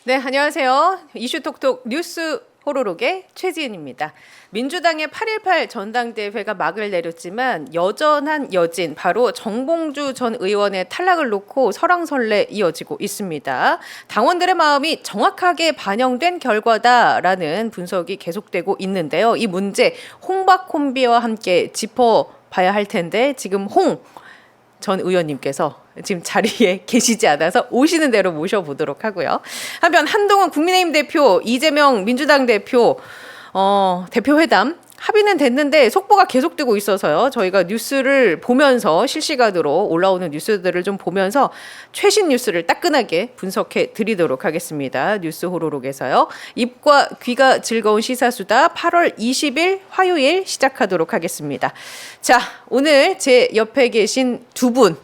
네, 안녕하세요. 이슈톡톡 뉴스 호로록의 최지은입니다. 민주당의 8.18 전당대회가 막을 내렸지만 여전한 여진, 바로 정봉주 전 의원의 탈락을 놓고 설왕설래 이어지고 있습니다. 당원들의 마음이 정확하게 반영된 결과다라는 분석이 계속되고 있는데요. 이 문제 홍박콤비와 함께 짚어봐야 할 텐데 지금 홍 전 의원님께서 지금 자리에 계시지 않아서 오시는 대로 모셔보도록 하고요. 한편 한동훈 국민의힘 대표, 이재명 민주당 대표 대표 회담 합의는 됐는데 속보가 계속되고 있어서요. 저희가 뉴스를 보면서 실시간으로 올라오는 뉴스들을 좀 보면서 최신 뉴스를 따끈하게 분석해 드리도록 하겠습니다. 뉴스 호로록에서요. 입과 귀가 즐거운 시사수다 8월 20일 화요일 시작하도록 하겠습니다. 자, 오늘 제 옆에 계신 두 분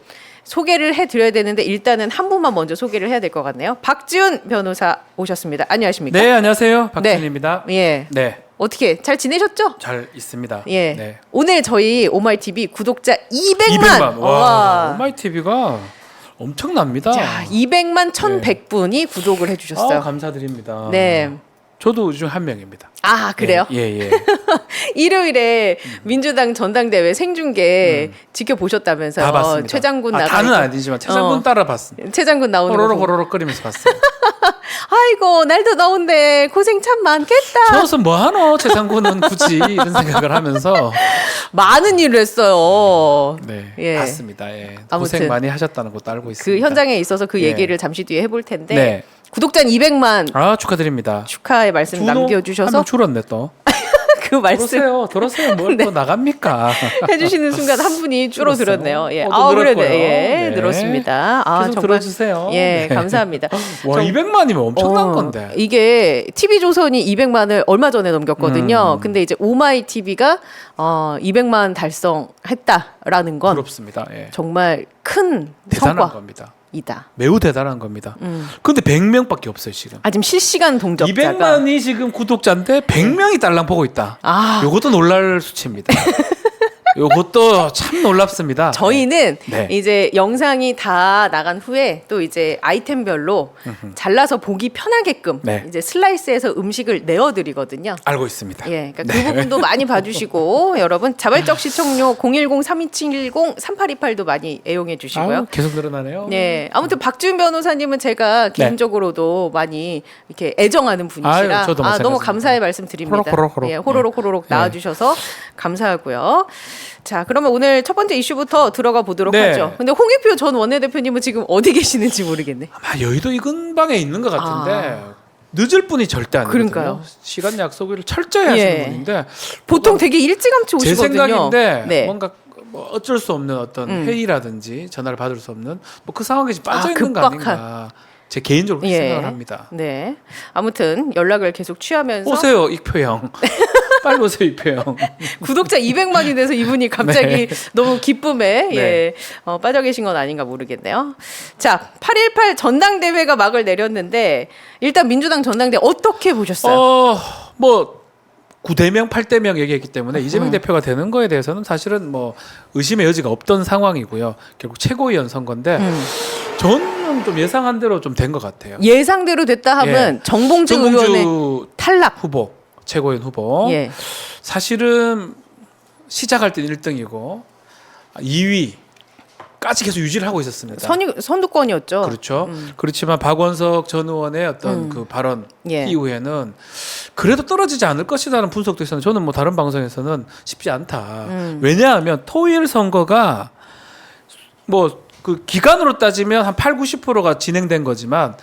소개를 해드려야 되는데 일단은 한 분만 먼저 소개를 해야 될 것 같네요. 박지훈 변호사 오셨습니다. 안녕하십니까? 네, 안녕하세요. 박지훈입니다. 예. 네. 어떻게 잘 지내셨죠? 잘 있습니다. 예. 네. 오늘 저희 오마이TV 구독자 200만. 와, 오마이TV가 엄청납니다. 자, 200만 1,100분이 구독을 해주셨어요. 감사드립니다. 네. 저도 중 한 명입니다. 아, 그래요? 예. 일요일에 민주당 전당대회 생중계 지켜보셨다면서요? 다 봤습니다. 최 장군 나가. 다는 아니지만 최 장군 따라 봤습니다. 최 장군 나오는 거. 호로록 거리면서 봤어요. 아이고, 날도 더운데 고생 참 많겠다. 저서 뭐 하노? 최 장군은 굳이 이런 생각을 하면서 많은 일을 했어요. 네, 예. 봤습니다. 예. 아무튼 고생 많이 하셨다는 것도 알고 그 있습니다. 현장에 있어서 그 예. 얘기를 잠시 뒤에 해볼 텐데 네. 구독자 200만 아, 축하드립니다. 축하의 말씀 남겨주셔서 한명 줄었네 또. 그 말씀 들었어요. 뭘 또 나갑니까? 해주시는 순간 한 분이 줄어들었네요. 예, 늘었고요. 그래도 네. 늘었습니다. 계속 정말 들어주세요. 예, 네. 감사합니다. 와, 200만이면 엄청난 건데. 이게 TV조선이 200만을 얼마 전에 넘겼거든요. 근데 이제 오마이TV가 200만 달성했다라는 건 부럽습니다. 예. 정말 큰 대단한 성과이다. 겁니다. 매우 대단한 겁니다. 근데 100명밖에 없어요 지금. 지금 실시간 동접자가 200만이 지금 구독자인데 100명이 딸랑 보고 있다. 요것도 놀랄 수치입니다. 요것도 참 놀랍습니다. 저희는 네. 이제 영상이 다 나간 후에 또 이제 아이템별로 잘라서 보기 편하게끔 네. 이제 슬라이스해서 음식을 내어드리거든요. 알고 있습니다. 예, 그러니까 그 부분도 많이 봐주시고 여러분 자발적 시청료 010-3270-3828도 많이 애용해 주시고요. 계속 늘어나네요. 네, 아무튼 박지훈 변호사님은 제가 개인적으로도 많이 이렇게 애정하는 분이시라 저도 너무 마찬가지입니다. 감사의 말씀드립니다. 호로록. 예, 호로록 나와주셔서 감사하고요. 자, 그러면 오늘 첫 번째 이슈부터 들어가 보도록 네. 하죠. 근데 홍익표 전 원내대표님은 지금 어디 계시는지 모르겠네. 아마 여의도 이 근방에 있는 것 같은데 늦을 분이 절대 아니거든요. 그러니까요. 시간 약속을 철저히 하시는 예. 분인데 보통 되게 일찌감치 제 오시거든요. 생각인데 네. 뭔가 뭐 어쩔 수 없는 어떤 회의라든지 전화를 받을 수 없는 뭐 그 상황에 지금 빠져 있는 거 급박한. 아닌가. 제 개인적으로 그렇게 생각을 합니다. 네. 아무튼 연락을 계속 취하면서 오세요 익표형. 빨리 오세요 익표형. 구독자 200만이 돼서 이분이 갑자기 너무 기쁨에 네. 빠져 계신 건 아닌가 모르겠네요. 자, 8.18 전당대회가 막을 내렸는데 일단 민주당 전당대회 어떻게 보셨어요? 뭐 9대0, 8대0 얘기했기 때문에 이재명 대표가 되는 거에 대해서는 사실은 뭐 의심의 여지가 없던 상황이고요. 결국 최고위원 선거인데 저는 좀 예상한 대로 좀 된 것 같아요. 예상대로 됐다 하면 정봉주 의원의 탈락 후보, 최고위원 후보. 예. 사실은 시작할 때는 1등이고 2위까지 계속 유지를 하고 있었습니다. 선두권이었죠. 그렇죠. 그렇지만 박원석 전 의원의 어떤 그 발언 이후에는 그래도 떨어지지 않을 것이라는 분석도 있었는데 저는 뭐 다른 방송에서는 쉽지 않다. 왜냐하면 토요일 선거가 뭐 그 기간으로 따지면 한 8, 90%가 진행된 거지만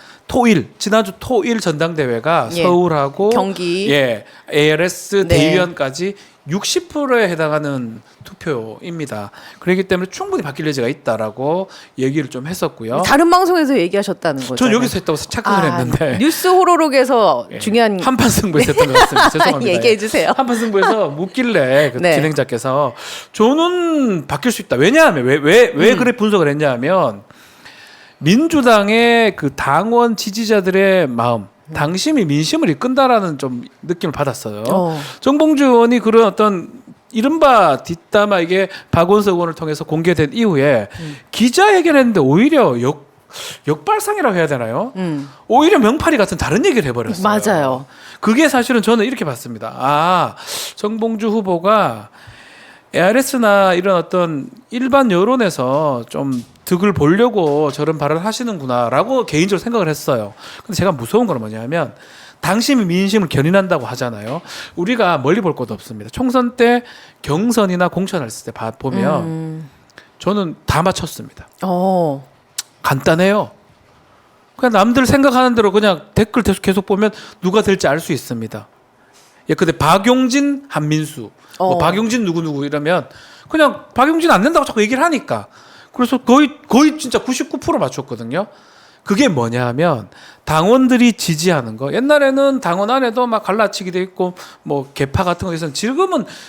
지난주 토일 전당대회가 서울하고 경기 ARS 대의원까지 60%에 해당하는 투표입니다. 그렇기 때문에 충분히 바뀔 여지가 있다라고 얘기를 좀 했었고요. 다른 방송에서 얘기하셨다는 거죠. 전 여기서 했다고 착각을 했는데 뉴스 호로록에서 중요한 한판 승부에서 했던 것 같습니다. 죄송합니다. 얘기해 주세요. 한판 승부에서 묻길래 그 네. 진행자께서 저는 바뀔 수 있다. 왜냐하면 왜 그래 분석을 했냐면 민주당의 그 당원 지지자들의 마음 당심이 민심을 이끈다라는 좀 느낌을 받았어요. 정봉주 의원이 그런 어떤 이른바 뒷담화 이게 박원석 의원을 통해서 공개된 이후에 기자회견했는데 오히려 역발상이라고 해야 되나요? 오히려 명팔이 같은 다른 얘기를 해버렸어요. 맞아요. 그게 사실은 저는 이렇게 봤습니다. 아, 정봉주 후보가 ARS나 이런 어떤 일반 여론에서 좀 득을 보려고 저런 발언을 하시는구나라고 개인적으로 생각을 했어요. 근데 제가 무서운 건 뭐냐면 당심이 민심을 견인한다고 하잖아요. 우리가 멀리 볼 것도 없습니다. 총선 때 경선이나 공천했을 때 보면 저는 다 맞췄습니다. 간단해요. 그냥 남들 생각하는 대로 그냥 댓글 계속 보면 누가 될지 알 수 있습니다. 예, 근데 박용진, 한민수, 뭐 박용진 누구 이러면 그냥 박용진 안 된다고 자꾸 얘기를 하니까 그래서 거의 진짜 99% 맞췄거든요. 그게 뭐냐 하면 당원들이 지지하는 거. 옛날에는 당원 안에도 막 갈라치기 돼 있고 뭐 개파 같은 거 있었는데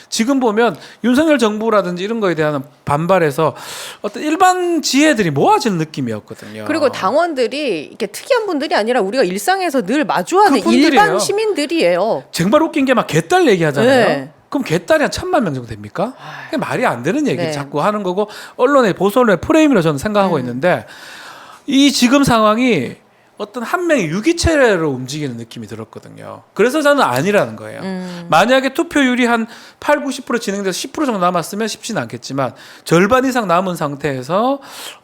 지금 보면 윤석열 정부라든지 이런 거에 대한 반발에서 어떤 일반 지혜들이 모아지는 느낌이었거든요. 그리고 당원들이 이렇게 특이한 분들이 아니라 우리가 일상에서 늘 마주하는 그 분들이에요. 일반 시민들이에요. 정말 웃긴 게 막 개딸 얘기하잖아요. 네. 그럼 개딸이 한 1,000만 명 정도 됩니까? 그게 말이 안 되는 얘기 네. 자꾸 하는 거고 언론의 보수 언론의 프레임이라고 저는 생각하고 있는데 이 지금 상황이 어떤 한 명의 유기체로 움직이는 느낌이 들었거든요. 그래서 저는 아니라는 거예요. 만약에 투표율이 한 8, 90% 진행돼서 10% 정도 남았으면 쉽지는 않겠지만 절반 이상 남은 상태에서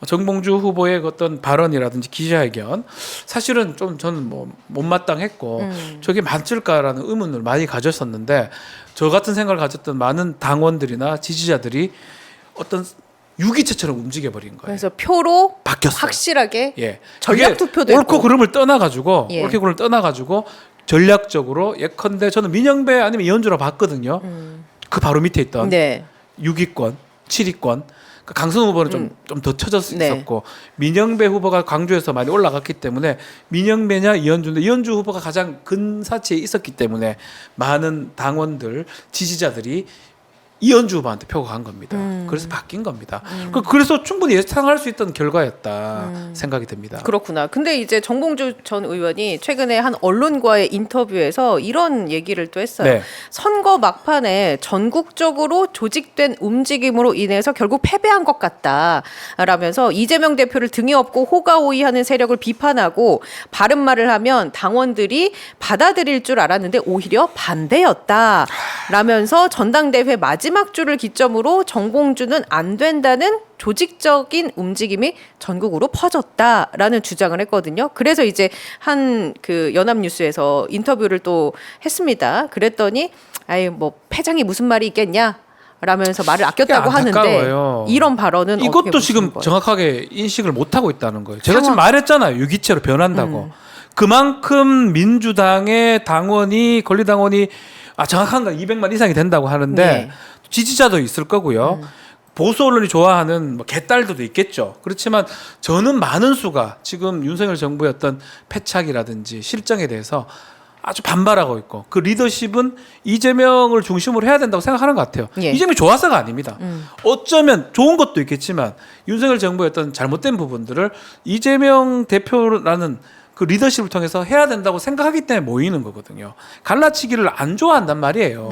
정봉주 후보의 어떤 발언이라든지 기자회견 사실은 좀 저는 뭐 못마땅했고 저게 맞을까라는 의문을 많이 가졌었는데 저 같은 생각을 가졌던 많은 당원들이나 지지자들이 어떤 유기체처럼 움직여 버린 거예요. 그래서 표로 바뀌었어요. 확실하게 예. 전략 투표도 옳고 있고. 그름을 떠나가지고 예. 옳고 그름을 떠나가지고 전략적으로 예컨대 저는 민영배 아니면 이현주라 봤거든요. 그 바로 밑에 있던 네. 6위권, 7위권. 강선 후보는 좀 더 쳐져 네. 있었고 민영배 후보가 광주에서 많이 올라갔기 때문에 민영배냐 이현주인데 이현주 후보가 가장 근사치에 있었기 때문에 많은 당원들 지지자들이 이현주 후보한테 표가 간 겁니다. 그래서 바뀐 겁니다. 그래서 충분히 예상할 수 있던 결과였다 생각이 듭니다. 그렇구나. 근데 이제 정봉주 전 의원이 최근에 한 언론과의 인터뷰에서 이런 얘기를 또 했어요. 네. 선거 막판에 전국적으로 조직된 움직임으로 인해서 결국 패배한 것 같다라면서 이재명 대표를 등에 업고 호가호위하는 세력을 비판하고 바른 말을 하면 당원들이 받아들일 줄 알았는데 오히려 반대였다라면서 전당대회 마지막 주를 기점으로 정봉주는 안 된다는 조직적인 움직임이 전국으로 퍼졌다라는 주장을 했거든요. 그래서 이제 한 그 연합뉴스에서 인터뷰를 또 했습니다. 그랬더니 아이 뭐 패장이 무슨 말이 있겠냐? 라면서 말을 아꼈다고 하는데 안타까워요. 이런 발언은 이것도 어떻게 지금 보시는 거예요? 정확하게 인식을 못 하고 있다는 거예요. 제가 지금 말했잖아요. 유기체로 변한다고. 그만큼 민주당의 당원이 권리당원이 정확한 건 200만 이상이 된다고 하는데 네. 지지자도 있을 거고요. 보수 언론이 좋아하는 뭐 개딸들도 있겠죠. 그렇지만 저는 많은 수가 지금 윤석열 정부의 어떤 패착이라든지 실정에 대해서 아주 반발하고 있고 그 리더십은 이재명을 중심으로 해야 된다고 생각하는 것 같아요. 예. 이재명이 좋아서가 아닙니다. 어쩌면 좋은 것도 있겠지만 윤석열 정부의 어떤 잘못된 부분들을 이재명 대표라는 그 리더십을 통해서 해야 된다고 생각하기 때문에 모이는 거거든요. 갈라치기를 안 좋아한단 말이에요.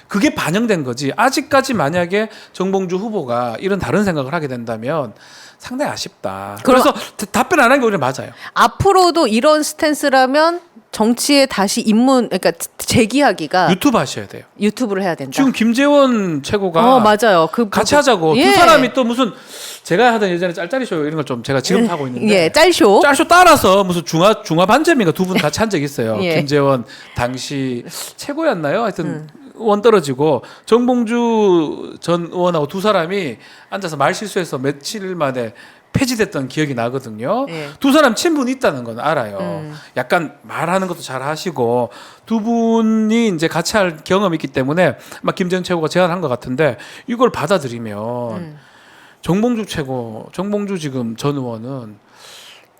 그게 반영된 거지. 아직까지 만약에 정봉주 후보가 이런 다른 생각을 하게 된다면 상당히 아쉽다. 그래서 답변 안 한 게 오히려 맞아요. 앞으로도 이런 스탠스라면 정치에 다시 그러니까 재기하기가 유튜브 하셔야 돼요. 유튜브를 해야 된다. 지금 김재원 최고가 맞아요. 같이 하자고 예. 두 사람이 또 무슨 제가 하던 예전에 짤짤이 쇼 이런 걸 좀 제가 지금 하고 있는데 예, 짤쇼. 짤쇼 따라서 무슨 중화 반점인가 두 분 같이 한 적 있어요. 예. 김재원 당시 최고였나요? 하여튼 의원 떨어지고 정봉주 전 의원하고 두 사람이 앉아서 말 실수해서 며칠 만에 폐지됐던 기억이 나거든요. 예. 두 사람 친분이 있다는 건 알아요. 약간 말하는 것도 잘 하시고 두 분이 이제 같이 할 경험이 있기 때문에 아마 김재원 최고가 제안한 것 같은데 이걸 받아들이면 정봉주 지금 전 의원은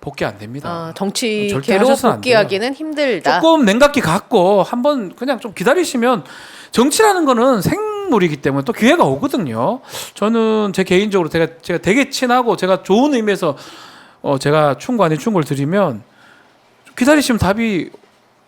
복귀 안 됩니다. 절대 정치계로 하셔서는 안 복귀하기는 힘들다. 조금 냉각기 갖고 한번 그냥 좀 기다리시면 정치라는 거는 생물이기 때문에 또 기회가 오거든요. 저는 제 개인적으로 제가 되게 친하고 제가 좋은 의미에서 제가 충고 아닌 충고를 드리면 기다리시면 답이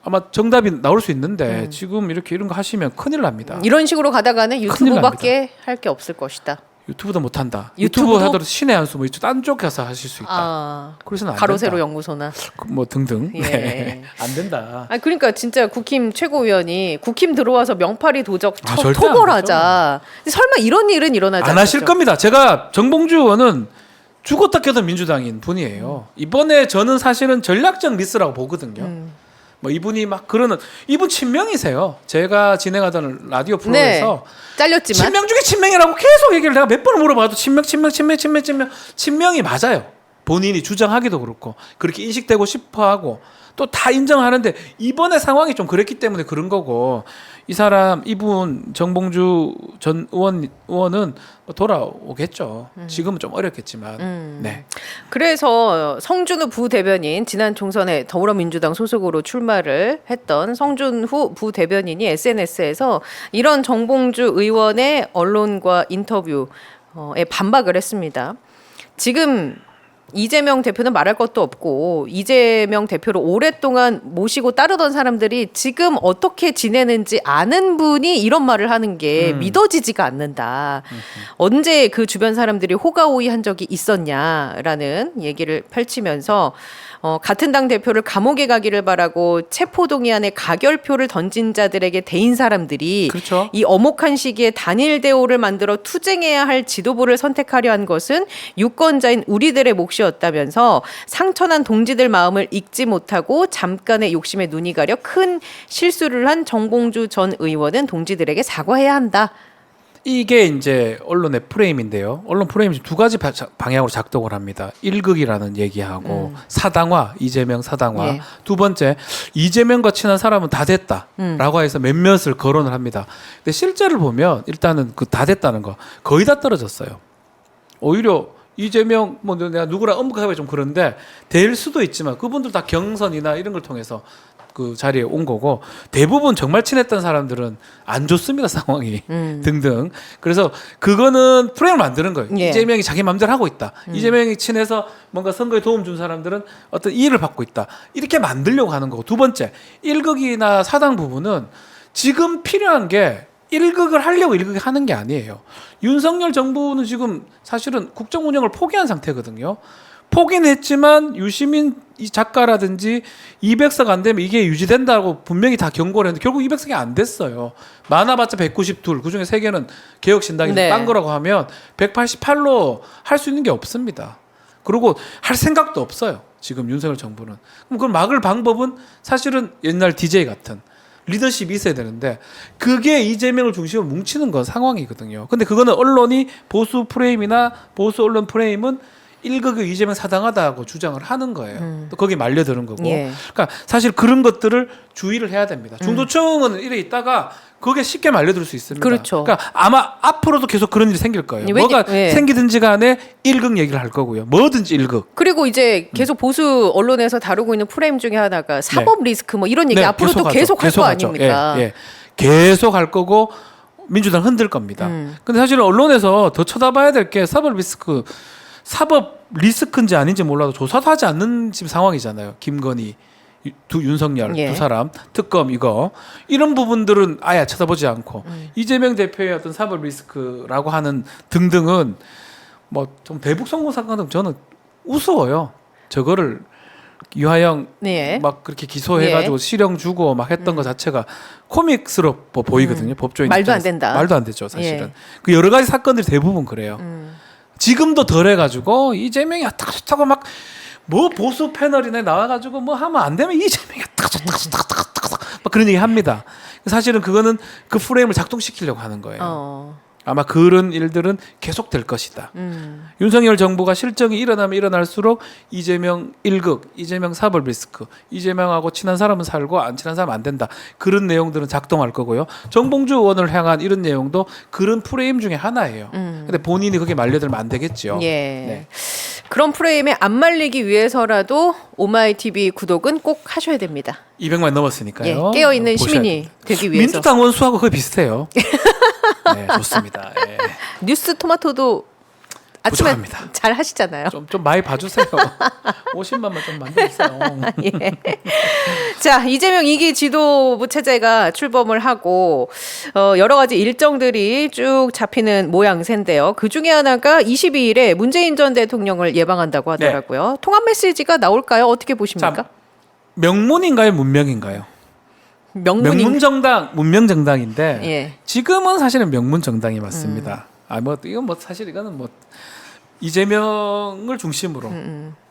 아마 정답이 나올 수 있는데 지금 이런 거 하시면 큰일 납니다. 이런 식으로 가다가는 유튜브밖에 할 게 없을 것이다. 유튜브도 못한다. 유튜브도? 유튜브 하더라도 신의 한수 뭐 이쪽 딴 쪽 가서 하실 수 있다. 그래서는 안 가로세로 된다. 연구소나 뭐 등등. 예. 네. 안 된다. 그러니까 진짜 국힘 최고위원이 국힘 들어와서 명파리 도적 절대 토벌하자. 설마 이런 일은 일어나지 안 하실 않겠죠? 겁니다. 제가 정봉주 의원은 죽었다 깨도 민주당인 분이에요. 이번에 저는 사실은 전략적 미스라고 보거든요. 뭐 이분이 막 그러는 이분 친명이세요. 제가 진행하던 라디오 프로에서 잘렸지만 친명 중에 친명이라고 계속 얘기를 내가 몇 번을 물어봐도 친명이 맞아요. 본인이 주장하기도 그렇고 그렇게 인식되고 싶어하고 또 다 인정하는데 이번에 상황이 좀 그랬기 때문에 그런 거고 이분 정봉주 전 의원은 뭐 돌아오겠죠. 지금은 좀 어렵겠지만. 네. 그래서 성준우 부대변인 지난 총선에 더불어민주당 소속으로 출마를 했던 성준후 부대변인이 SNS에서 이런 정봉주 의원의 언론과 인터뷰에 반박을 했습니다. 지금 이재명 대표는 말할 것도 없고 이재명 대표를 오랫동안 모시고 따르던 사람들이 지금 어떻게 지내는지 아는 분이 이런 말을 하는 게 믿어지지가 않는다. 언제 그 주변 사람들이 호가호위한 적이 있었냐라는 얘기를 펼치면서 같은 당 대표를 감옥에 가기를 바라고 체포동의안에 가결표를 던진 자들에게 대인 사람들이 그렇죠. 이 엄혹한 시기에 단일 대오를 만들어 투쟁해야 할 지도부를 선택하려 한 것은 유권자인 우리들의 몫이었다면서 상처난 동지들 마음을 읽지 못하고 잠깐의 욕심에 눈이 가려 큰 실수를 한 정봉주 전 의원은 동지들에게 사과해야 한다. 이게 이제 언론의 프레임인데요. 언론 프레임이 두 가지 방향으로 작동을 합니다. 1극이라는 얘기하고 사당화, 이재명 사당화. 예. 두 번째, 이재명과 친한 사람은 다 됐다라고 해서 몇몇을 거론을 합니다. 근데 실제를 보면 일단은 그 다 됐다는 거 거의 다 떨어졌어요. 오히려 이재명 뭐 내가 누구랑 언급하기가 좀 그런데 될 수도 있지만 그분들 다 경선이나 이런 걸 통해서 그 자리에 온 거고 대부분 정말 친했던 사람들은 안 좋습니다 상황이 등등. 그래서 그거는 프레임을 만드는 거예요. 예. 이재명이 자기 마음대로 하고 있다. 이재명이 친해서 뭔가 선거에 도움 준 사람들은 어떤 이의를 받고 있다. 이렇게 만들려고 하는 거고. 두 번째 1극이나 사당 부분은 지금 필요한 게 1극을 하려고 1극을 하는 게 아니에요. 윤석열 정부는 지금 사실은 국정 운영을 포기한 상태거든요. 포기는 했지만 유시민 이 작가라든지 200석 안 되면 이게 유지된다고 분명히 다 경고를 했는데 결국 200석이 안 됐어요. 많아봤자 192, 그중에 3개는 개혁신당이 네. 딴 거라고 하면 188로 할 수 있는 게 없습니다. 그리고 할 생각도 없어요. 지금 윤석열 정부는. 그럼 그걸 막을 방법은 사실은 옛날 DJ 같은 리더십이 있어야 되는데 그게 이재명을 중심으로 뭉치는 건 상황이거든요. 근데 그거는 언론이 보수 프레임이나 보수 언론 프레임은 1극이 이재명 사당하다고 주장을 하는 거예요. 또 거기에 말려드는 거고. 예. 그러니까 사실 그런 것들을 주의를 해야 됩니다. 중도층은 이래 있다가 거기에 쉽게 말려들 수 있습니다. 그렇죠. 그러니까 아마 앞으로도 계속 그런 일이 생길 거예요. 뭐가 예. 생기든지 간에 1극 얘기를 할 거고요. 뭐든지 1극. 그리고 이제 계속 보수 언론에서 다루고 있는 프레임 중에 하나가 사법 리스크 뭐 이런 얘기 앞으로도 계속 할 거 아닙니까? 예. 계속 할 거고 민주당 흔들 겁니다. 근데 사실 언론에서 더 쳐다봐야 될 게 사법 리스크인지 아닌지 몰라도 조사도 하지 않는 지금 상황이잖아요. 김건희, 윤석열 예. 두 사람 특검 이런 부분들은 아예 쳐다보지 않고 이재명 대표의 어떤 사법 리스크라고 하는 등등은 뭐 좀 대북 성공 사건은 저는 우스워요. 저거를 유하영 네. 막 그렇게 기소해가지고 실형 주고 막 했던 것 자체가 코믹스럽고 보이거든요. 법조인 말도 안 입장에서. 된다. 말도 안 되죠, 사실은. 예. 그 여러 가지 사건들이 대부분 그래요. 지금도 덜해가지고 이재명이 어떡 좋다고 막 뭐 보수 패널이나 나와가지고 뭐 하면 안 되면 이재명이 어떡 막 그런 얘기 합니다. 사실은 그거는 그 프레임을 작동시키려고 하는 거예요. 아마 그런 일들은 계속될 것이다. 윤석열 정부가 실정이 일어나면 일어날수록 이재명 1극, 이재명 사법 리스크, 이재명하고 친한 사람은 살고 안 친한 사람은 안 된다. 그런 내용들은 작동할 거고요. 정봉주 의원을 향한 이런 내용도 그런 프레임 중에 하나예요. 근데 본인이 그게 말려들면 안 되겠죠. 예. 네. 그런 프레임에 안 말리기 위해서라도 오마이TV 구독은 꼭 하셔야 됩니다. 200만 넘었으니까요. 예, 깨어있는 보셔야 시민이 됩니다. 되기 위해서. 민주당 원수하고 거의 비슷해요. 네, 좋습니다. 예. 뉴스 토마토도 아침에 부탁합니다. 잘 하시잖아요. 좀 많이 봐주세요. 50만만 좀 만들어주세요. 예. 자, 이재명 2기 지도부 체제가 출범을 하고 여러 가지 일정들이 쭉 잡히는 모양새인데요. 그 중에 하나가 22일에 문재인 전 대통령을 예방한다고 하더라고요. 통합 메시지가 나올까요? 어떻게 보십니까? 자, 명문인가요, 문명인가요? 명문정당, 문명정당인데 예. 지금은 사실은 명문정당이 맞습니다. 이건 사실 이거는 이재명을 중심으로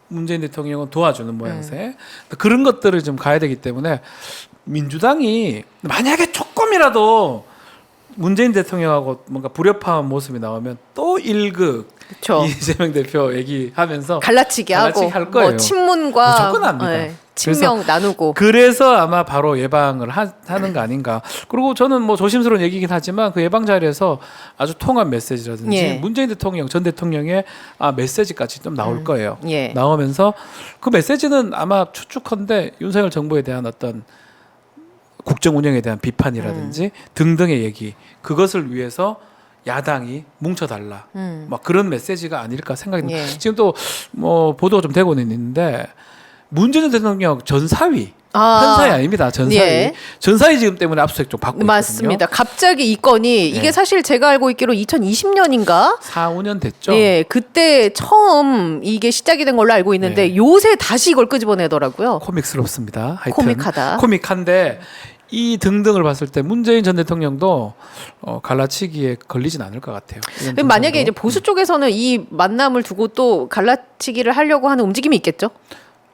문재인 대통령은 도와주는 모양새 그런 것들을 좀 가야 되기 때문에 민주당이 만약에 조금이라도 문재인 대통령하고 뭔가 불협화한 모습이 나오면 또 1극 그쵸. 이재명 대표 얘기하면서 갈라치기 하고 할 거예요. 뭐 친문과 무조건 합니다. 예, 친명 나누고 그래서 아마 바로 예방을 하는 거 아닌가. 그리고 저는 조심스러운 얘기긴 하지만 그 예방 자리에서 아주 통합 메시지라든지 예. 문재인 대통령 전 대통령의 메시지까지 좀 나올 거예요. 예. 나오면서 그 메시지는 아마 추측컨대 윤석열 정부에 대한 어떤 국정 운영에 대한 비판이라든지 등등의 얘기 그것을 위해서 야당이 뭉쳐달라 막 그런 메시지가 아닐까 생각합니다. 예. 지금 또 보도가 좀 되고는 있는데 문재인 대통령 전사위 현사위 아닙니다. 전사위 예. 전사위 지금 때문에 압수수색 좀 받고 맞습니다. 갑자기 이 건이 이게 사실 제가 알고 있기로 2020년인가 4, 5년 됐죠. 예, 그때 처음 이게 시작이 된 걸로 알고 있는데 요새 다시 이걸 끄집어내더라고요. 코믹스럽습니다. 하여튼 코믹하다. 코믹한데 이 등등을 봤을 때 문재인 전 대통령도 갈라치기에 걸리진 않을 것 같아요. 그럼 만약에 이제 보수 쪽에서는 이 만남을 두고 또 갈라치기를 하려고 하는 움직임이 있겠죠?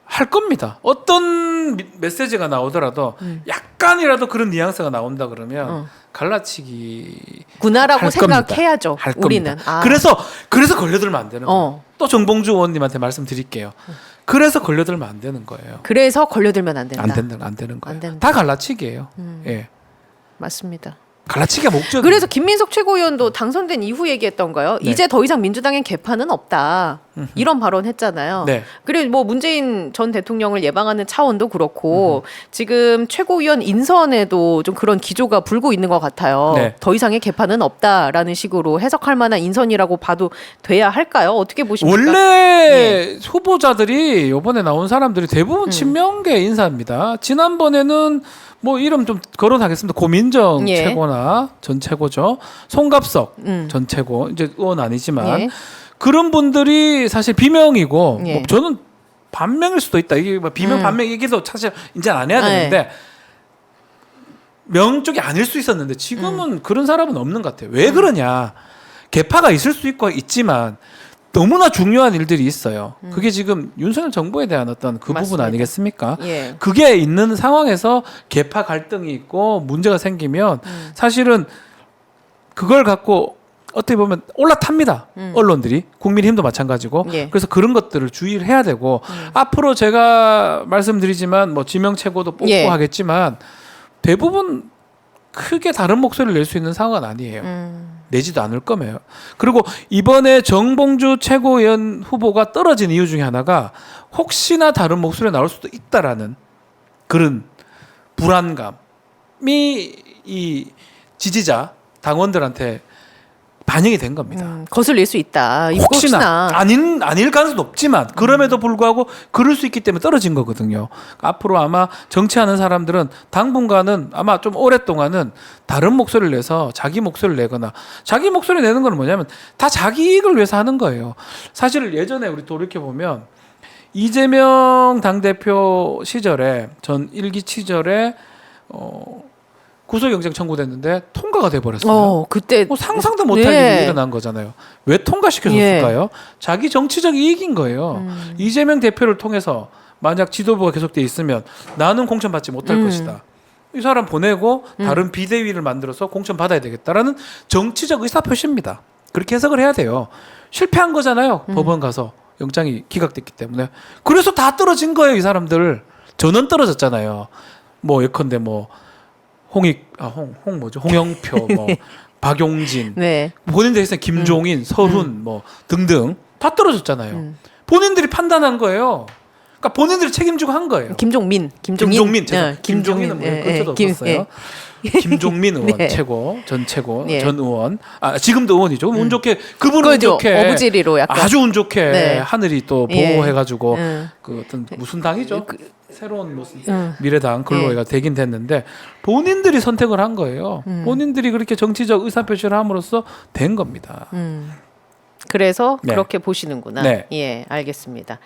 할 겁니다. 어떤 메시지가 나오더라도 약간이라도 그런 뉘앙스가 나온다 그러면 갈라치기구나라고 생각해야죠. 할 우리는. 겁니다. 그래서 걸려들면 안 되는 거예요. 또 정봉주 의원님한테 말씀드릴게요. 그래서 걸려들면 안 되는 거예요. 그래서 걸려들면 안 된다. 안 되는 거예요. 안 된다. 다 갈라치기예요. 예. 맞습니다. 갈라치기가 목적. 그래서 김민석 최고위원도 당선된 이후 얘기했던가요? 네. 이제 더 이상 민주당엔 개판은 없다. 이런 발언했잖아요. 네. 그리고 문재인 전 대통령을 예방하는 차원도 그렇고 지금 최고위원 인선에도 좀 그런 기조가 불고 있는 것 같아요. 네. 더 이상의 개판은 없다라는 식으로 해석할 만한 인선이라고 봐도 돼야 할까요? 어떻게 보십니까? 원래 후보자들이 이번에 나온 사람들이 대부분 친명계 인사입니다. 지난번에는 이름 좀 거론하겠습니다. 고민정 최고나 전 최고죠. 송갑석 전 최고 이제 의원 아니지만 그런 분들이 사실 비명이고 저는 반명일 수도 있다. 이게 비명 반명 얘기도 사실 이제 안 해야 되는데 명 쪽이 아닐 수 있었는데 지금은 그런 사람은 없는 것 같아요. 왜 그러냐? 개파가 있을 수 있고 있지만 너무나 중요한 일들이 있어요. 그게 지금 윤석열 정부에 대한 어떤 그 부분 아니겠습니까? 예. 그게 있는 상황에서 개파 갈등이 있고 문제가 생기면 사실은 그걸 갖고 어떻게 보면 올라탑니다. 언론들이. 국민의힘도 마찬가지고. 그래서 그런 것들을 주의를 해야 되고 앞으로 제가 말씀드리지만 지명 최고도 뽑고 하겠지만 대부분 크게 다른 목소리를 낼 수 있는 상황은 아니에요. 내지도 않을 거예요. 그리고 이번에 정봉주 최고위원 후보가 떨어진 이유 중에 하나가 혹시나 다른 목소리가 나올 수도 있다라는 그런 불안감이 이 지지자 당원들한테 반영이 된 겁니다. 거슬릴 수 있다. 혹시나 아닐 가능성도 없지만 그럼에도 불구하고 그럴 수 있기 때문에 떨어진 거거든요. 앞으로 아마 정치하는 사람들은 당분간은 아마 좀 오랫동안은 다른 목소리를 내서 자기 목소리를 내거나 자기 목소리 내는 건 뭐냐면 다 자기 이익을 위해서 하는 거예요. 사실 예전에 우리 돌이켜보면 이재명 당대표 시절에 전 1기 시절에 구속영장 청구됐는데 통과가 돼버렸어요. 그때 상상도 못할 일이 일어난 거잖아요. 왜 통과시켜줬을까요? 자기 정치적 이익인 거예요. 이재명 대표를 통해서 만약 지도부가 계속돼 있으면 나는 공천받지 못할 것이다. 이 사람 보내고 다른 비대위를 만들어서 공천 받아야 되겠다라는 정치적 의사표시입니다. 그렇게 해석을 해야 돼요. 실패한 거잖아요. 법원 가서 영장이 기각됐기 때문에. 그래서 다 떨어진 거예요. 이 사람들. 전원 떨어졌잖아요. 예컨대 홍영표, 박용진, 본인들 있으면 김종인, 서훈, 등등 다 떨어졌잖아요. 본인들이 판단한 거예요. 그러니까 본인들이 책임지고 한 거예요. 김종민. 김종민은 뭐 그것도 없었어요. 김종민 의원 네. 전 예. 의원. 지금도 의원이죠. 운 좋게 그분은 운 좋게 어부지리로 약간 아주 운 좋게 네. 하늘이 또 예. 보호해가지고 그 어떤 무슨 당이죠? 새로운 무슨 미래당 근로회가 되긴 됐는데 본인들이 선택을 한 거예요. 본인들이 그렇게 정치적 의사표시를 함으로써 된 겁니다. 그래서 네. 그렇게 보시는구나. 네. 예, 알겠습니다.